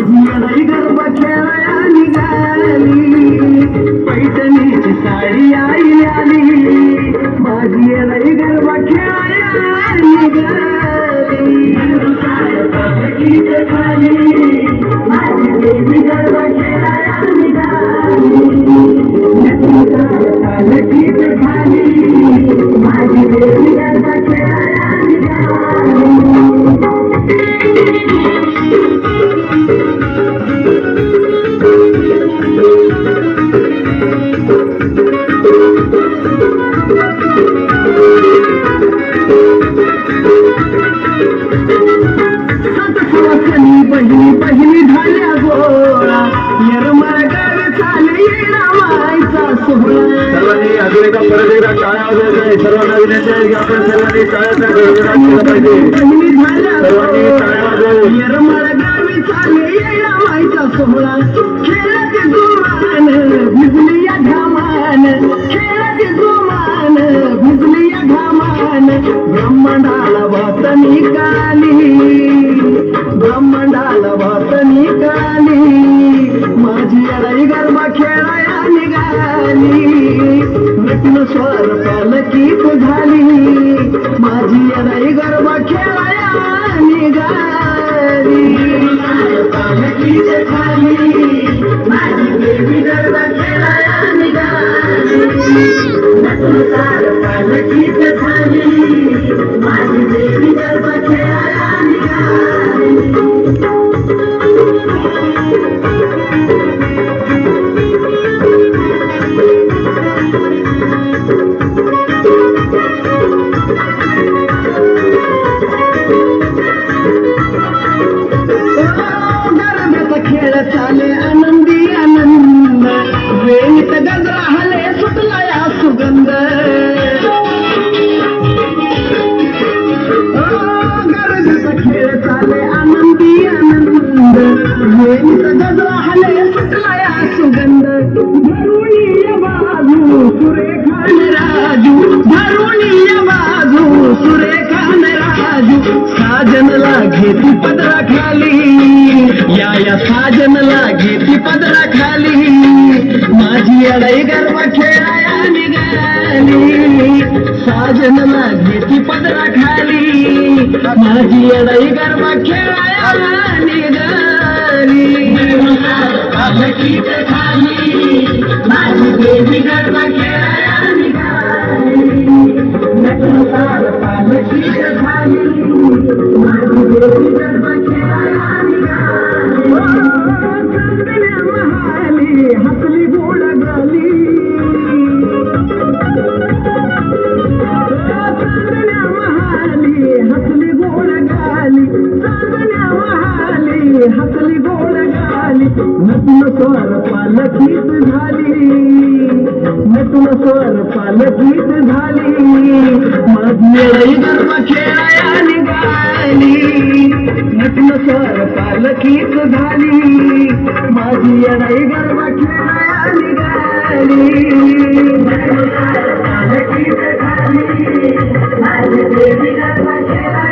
माझी अडाई गरबा खेळाया निघाली, पैठणीची साडी आई आली, माझी अडाई गरबा खेळाया निघाली, माझी देवी गरबा खेळाया निघाली, माझी देवी गरबा खेळाया निघाली. बहिणी बहिणी झाल्या गोळा, येरमाळ गावी चाले येणा मायचा सोहळा. सर्वांनी अजून एका परत एकदा टाळ्या वाजवायच्या आहे. सर्वांना विनंती आहे की आपण सर्वांनी टाळ्याचा गडगडाट केला पाहिजे. बहिणी झाल्या सर्वांनी टाळ्या वाजवायच्या. येरमाळ गावी चाले येणा मायचा सोहळा, खेळाचे जोमान भिजली या घामान, खेळाचे जोमान भिजली या घामान, ब्रह्मांडाला वात निघाली, ब्रह्मांडाला वात निघाली, माझी अडाई गरबा खेळाया निघाली, नटून स्वर पालकीत झाली, माझी अडाई गरबा खेळाया निघाली, पालकीत झाली, माझी देवी गरबा खेळाया निघाली, नटून स्वर पालकीत झाली, माझी देवी गरबा खेळाया निघाली. गरब्याचा खेळ चाले आनंदी आनंद, वेणीत गजरा हले सुटला या सुगंध, गरब्याचा खेळ चाले आनंदी आनंद, वेणीत गजरा हले सुटला या सुगंध, धरुणीय बाजू सुरेखान राजू, धरुणीय बाजू सुरेखान राजू, साजनला घेती पदरा खाली, या साजनला घेती पदरा खाली, माझी अडाई गरबा खेळाया निघाली, साजनला घेती पदरा खाली, माझी अडाई गरबा खेळाया निघाली, पालकीत खाली, माझी देवी गरबा खेळाया निघाली, नटनुसार पालकीत खाली, माझी देवी गरबा खेळाया निघाली, चांदण्या महाली हसली गोड गाली, चांदण्या महाली हसली गोड गाली, चांदण्या महाली हसली गोड गाली, नटून स्वर पालकीत झाली, नटून स्वर पालकीत झाली, माझी अडाई गरबा खेळाया निघाली, नटून स्वर पालकीत झाली, माझी अडाई गरबा खेळाया निघाली, पालकीत झाली, माझी देवी गरबा खेळाया